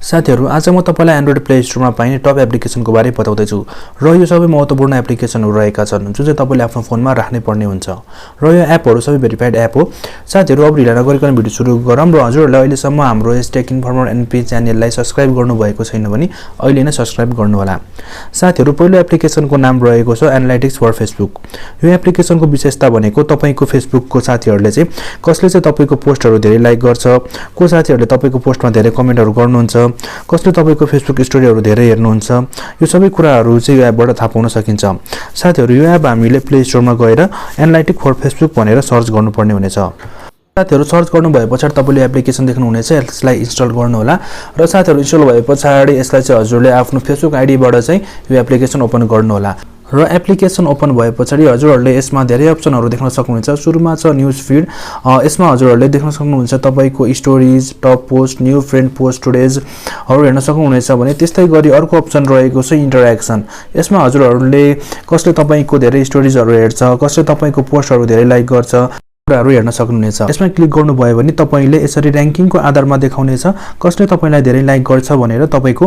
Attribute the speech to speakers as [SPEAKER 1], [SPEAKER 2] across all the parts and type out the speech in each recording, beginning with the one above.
[SPEAKER 1] साथीहरु आज म तपाईलाई एन्ड्रोइड प्ले स्टोरमा पाइने टप एप्लिकेसनको बारे बताउँदै छु र यो सबै महत्त्वपूर्ण एप्लिकेसनहरु रहेका छन् जुन चाहिँ तपाईले आफ्नो फोनमा राख्नै पर्ने हुन्छ र यो एपहरु सबै भेरिफाइड एप हो। साथीहरु अब ढिला नगरिकन भिडियो सुरु गरौँ र हजुरहरुले अहिलेसम्म हाम्रो टेक इन्फर्मर एनपी च्यानललाई सब्स्क्राइब गर्नु भएको छैन भने अहिले नै सब्स्क्राइब गर्नु होला। साथीहरु पहिलो एप्लिकेसनको नाम रहेको छ एनालाइटिक्स फर फेसबुक। यो एप्लिकेसनको विशेषता भनेको तपाईको फेसबुकको साथीहरुले चाहिँ कसले चाहिँ तपाईको पोस्टहरु धेरै लाइक गर्छ, को साथीहरुले तपाईको पोस्टमा धेरै कमेन्टहरु गर्नुहुन्छ, कसले तपाईको फेसबुक स्टोरीहरु धेरै हेर्नुहुन्छ, यो सबै कुराहरु चाहिँ यो एपबाट थाहा पाउन सकिन्छ। साथीहरु यो एप हामीले प्ले स्टोरमा गएर एनालाइटिक्स फर फेसबुक भनेर सर्च गर्नुपर्ने हुनेछ। साथीहरु सर्च गर्नु भएपछि तपाईले एप्लिकेसन देख्नु हुनेछ, यसलाई इन्स्टल गर्नु होला र साथीहरु इन्स्टल भएपछि यसलाई चाहिँ हजुरले आफ्नो फेसबुक आईडीबाट चाहिँ यो एप्लिकेसन ओपन गर्नु होला र एप्लिकेसन ओपन भएपछि हजुरहरुले यसमा धेरै अप्सनहरु देख्न सक्नुहुन्छ। सुरुमा छ न्यूज फिड, यसमा हजुरहरुले देख्न सक्नुहुन्छ तपाईको stories, top post, new friend post today's हरु हेर्न सक्नुहुनेछ भने त्यस्तै गरी अर्को अप्सन रहेको छ इन्टरएक्सन। यसमा हजुरहरुले कसले तपाईको धेरै स्टोरीजहरु हेर्छ, कसले तपाईको पोस्टहरु धेरै लाइक गर्छ कुराहरु हेर्न सक्नुहुनेछ। यसमा क्लिक गर्नुभयो भने तपाईले यसरी र्याङ्किङको आधारमा देखाउनेछ कसले तपाईलाई धेरै लाइक गर्छ भनेर तपाईको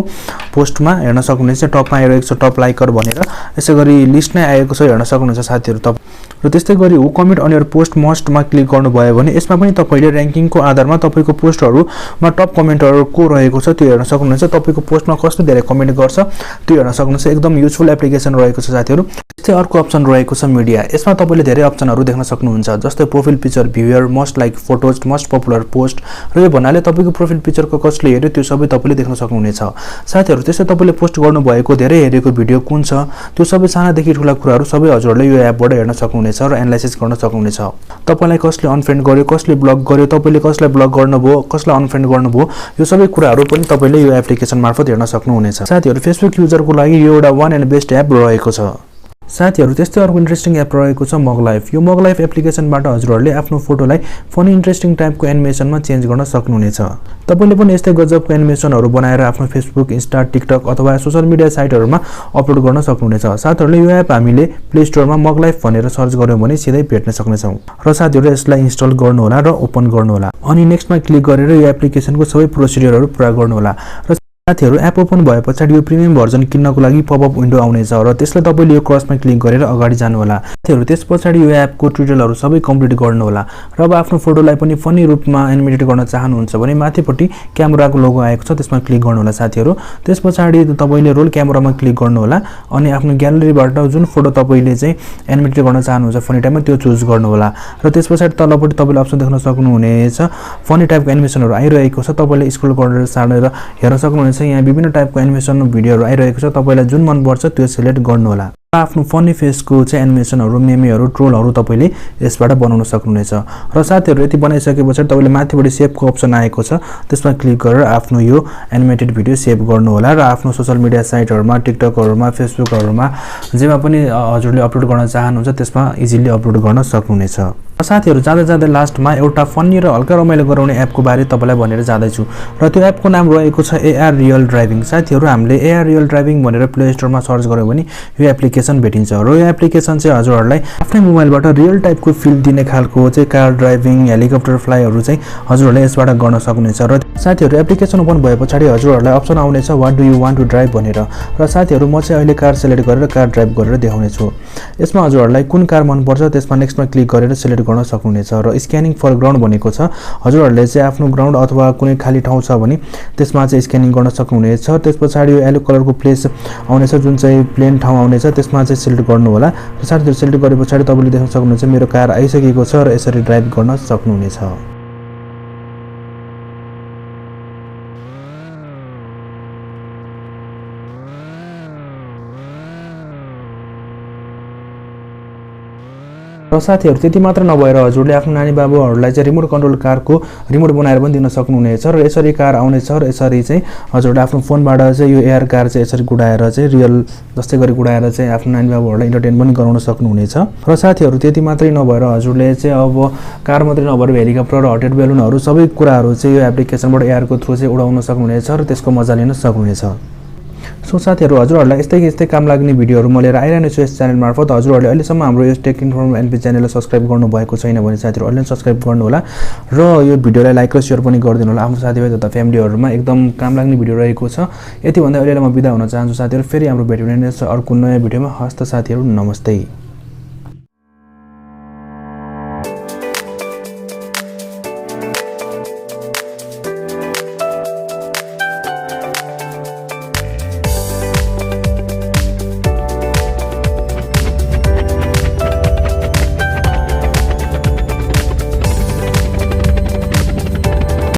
[SPEAKER 1] पोस्टमा हेर्न सक्नुहुनेछ। टपमा आइरहेको छ टप लाइकर भनेर, यसैगरी लिस्ट नै आएको छ हेर्न सक्नुहुनेछ साथीहरु। र त्यस्तै गरी who comment on your post मस्टमा क्लिक गर्नुभयो भने यसमा पनि तपाईले र्याङ्किङको आधारमा तपाईको पोस्टहरुमा टप कमेन्टहरु को रहेको छ त्यो हेर्न सक्नुहुनेछ। तपाईको पोस्टमा कसले धेरै कमेन्ट गर्छ त्यो हेर्न सक्नुहुनेछ। एकदम युजफुल एप्लिकेसन रहेको छ साथीहरु। त्यस्तै अर्को अप्सन रहेको छ मिडिया। यसमा तपाईले धेरै अप्सनहरु देख्न सक्नुहुन्छ जस्तै profile picture, viewer, most like photos, most popular post र यो भन्नाले तपाईको प्रोफाइल पिक्चरको कसले हेर्यो त्यो सबै तपाईले देख्न सक्नुहुनेछ। साथीहरु त्यस्तै तपाईले पोस्ट गर्नुभएको धेरै हेरेको भिडियो कुन छ त्यो सबै सानादेखि ठूला कुराहरु सबै हजुरहरुले यो एपबाट हेर्न सक्नुहुनेछ र एनालाइसिस गर्न सक्नुहुनेछ। तपाईलाई कसले अनफ्रेन्ड गर्यो, कसले ब्लक गर्यो, तपाईले कसलाई ब्लक गर्नुभयो, कसलाई अनफ्रेन्ड गर्नुभयो यो सबै कुराहरु पनि तपाईले यो एप्लिकेसन मार्फत हेर्न सक्नुहुनेछ। साथीहरु फेसबुक युजरको लागि यो एउटा वन एन्ड बेस्ट एप रहेको छ। साथीहरु त्यस्तै अर्को इन्ट्रेस्टिङ एप रहेको छ मग लाइफ। यो मग लाइफ एप्लिकेसनबाट हजुरहरुले आफ्नो फोटोलाई फनी इन्ट्रेस्टिङ टाइपको एनिमेसनमा चेन्ज गर्न सक्नुहुनेछ। तपाईले पनि यस्तै गजबको एनिमेसनहरु बनाएर आफ्नो फेसबुक, इन्स्टा, टिकटक अथवा सोशल मिडिया साइटहरुमा अपलोड गर्न सक्नुहुनेछ। साथीहरुले यो एप हामीले प्ले स्टोरमा मग लाइफ भनेर सर्च गर्यौं भने सिधै भेट्न सक्नेछौं र साथीहरुले यसलाई इन्स्टल गर्नु होला र ओपन गर्नु होला अनि नेक्स्टमा क्लिक गरेर यो एप्लिकेसनको सबै प्रोसिडियरहरु पूरा गर्नु होला। र साथीहरु एप ओपन भएपछि यो प्रिमियम भर्जन किन्नको लागि पपअप विन्डो आउनेछ र त्यसलाई तपाईले यो क्रसमा क्लिक गरेर अगाडि जानु होला। साथीहरु त्यसपछि यो एपको ट्युटोरियलहरु सबै कम्प्लिट गर्नु होला र अब आफ्नो फोटोलाई पनि फनी रूपमा एनिमेटेड गर्न चाहनुहुन्छ भने माथिपट्टि क्यामेराको लोगो आएको छ त्यसमा क्लिक गर्नु होला साथीहरु। त्यसपछि तपाईले रोल क्यामेरामा क्लिक गर्नु होला अनि आफ्नो ग्यालरीबाट जुन फोटो तपाईले चाहिँ एनिमेटेड गर्न चाहनुहुन्छ फनी टाइपमा त्यो चुज गर्नु होला र त्यसपछि तलपट्टि तपाईले अप्सन देख्न सक्नुहुनेछ फनी टाइपको एनिमेसनहरु आइरहेको छ। तपाईले स्क्रोल गरेर सारेर हेर्न सक्नुहुनेछ। यहाँ विभिन्न टाइपको एनिमेसन भिडियोहरु आइरहेको छ, तपाईलाई जुन मन पर्छ त्यो सिलेक्ट गर्नु होला। आफ्नो फनी फेसको चाहिँ एनिमेसनहरु, मेमेहरु, ट्रोलहरु तपाईले यसबाट बनाउन सक्नुहुनेछ। र साथीहरु यति बनाइसकेपछि तपाईले माथिबाट सेभको अप्सन आएको छ त्यसमा क्लिक गरेर आफ्नो यो एनिमेटेड भिडियो सेभ गर्नु होला र आफ्नो सोशल मिडिया साइटहरुमा, टिकटकहरुमा, फेसबुकहरुमा जेमा पनि हजुरले अपलोड गर्न चाहनुहुन्छ त्यसमा इजिली अपलोड गर्न सक्नुहुनेछ। साथीहरु जाँदै जाँदै लास्टमा एउटा फनी र हल्का रमाइलो गराउने एपको बारे तपाईलाई भनेर जाँदै छु र त्यो एपको नाम रहेको छ एआर रियल ड्राइभिङ। साथीहरु हामीले एआर रियल ड्राइभिङ भनेर प्ले स्टोरमा सर्च गर्यौं भने यो एप्लिकेसन भेटिन्छ र यो एप्लिकेसन चाहिँ हजुरहरुलाई आफ्नै मोबाइलबाट रियल टाइपको फिल दिने खालको चाहिँ कार ड्राइभिङ, हेलिकप्टर फ्लाइहरु चाहिँ हजुरहरुले यसबाट गर्न सक्नुहुनेछ। र साथीहरु एप्लिकेसन ओपन भएपछि हजुरहरुलाई अप्सन आउनेछ what do you want to drive भनेर र साथीहरु म चाहिँ अहिले कार सिलेक्ट गरेर कार ड्राइभ गरेर देखाउने छु। यसमा हजुरहरुलाई कुन कार मन पर्छ त्यसमा नेक्स्टमा क्लिक गरेर सिलेक्ट गर्न सक्नुहुनेछ र स्क्यानिङ फर ग्राउन्ड भनेको छ हजुरहरुले चाहिँ आफ्नो ग्राउन्ड अथवा कुनै खाली ठाउँ छ भने त्यसमा चाहिँ स्क्यानिङ गर्न सक्नुहुनेछ। त्यसपछि यो येलो कलरको प्लेस आउनेछ जुन चाहिँ प्लेन ठाउँ आउनेछ त्यसमा चाहिँ सिलेक्ट गर्नु होला र साथीहरु सिलेक्ट गरेपछि तपाईले देख्न सक्नुहुन्छ मेरो कार आइसकेको छ र यसरी ड्राइभ गर्न सक्नुहुनेछ। र साथीहरु त्यति मात्र नभएर हजुरले आफ्नो नानी बाबुहरुलाई चाहिँ रिमोट कन्ट्रोल कारको रिमोट बनाएर पनि दिन सक्नुहुनेछ र यसरी कार आउनेछ र यसरी चाहिँ हजुरले आफ्नो फोनबाट चाहिँ यो एआर कार चाहिँ यसरी गुडाएर चाहिँ रियल जस्तै गरी गुडाएर चाहिँ आफ्नो नानी बाबुहरुलाई इन्टरटेन पनि गराउन सक्नुहुनेछ। र साथीहरु त्यति मात्रै नभएर हजुरले चाहिँ अब कार मात्रै नभएर हेलिकप्टर र हट एयर बेलुनहरु सबै कुराहरु चाहिँ यो एप्लिकेसनबाट एआर को थ्रु चाहिँ उडाउन सक्नुहुनेछ र त्यसको मजा लिन सक्नुहुनेछ। सो साथीहरू हजुरहरूलाई यस्तै काम लाग्ने भिडियोहरू म लिएर आइरहने छु यस च्यानल मार्फत हजुरहरूले अहिलेसम्म हाम्रो यो टेक इन्फर्म एनपी च्यानललाई सब्स्क्राइब गर्नुभएको छैन भने साथीहरू अहिले सब्स्क्राइब गर्नुहोला र यो भिडियोलाई लाइक र सेयर पनि गरिदिनु होला आफ्नो साथीभाइ तथा फ्यामिलीहरूमा एकदम काम लाग्ने भिडियो रहेको छ यति भन्दै अहिले म बिदा हुन चाहन्छु साथीहरू फेरि हाम्रो भेट हुने छ अर्को नयाँ भिडियोमा हस्त साथीहरू नमस्ते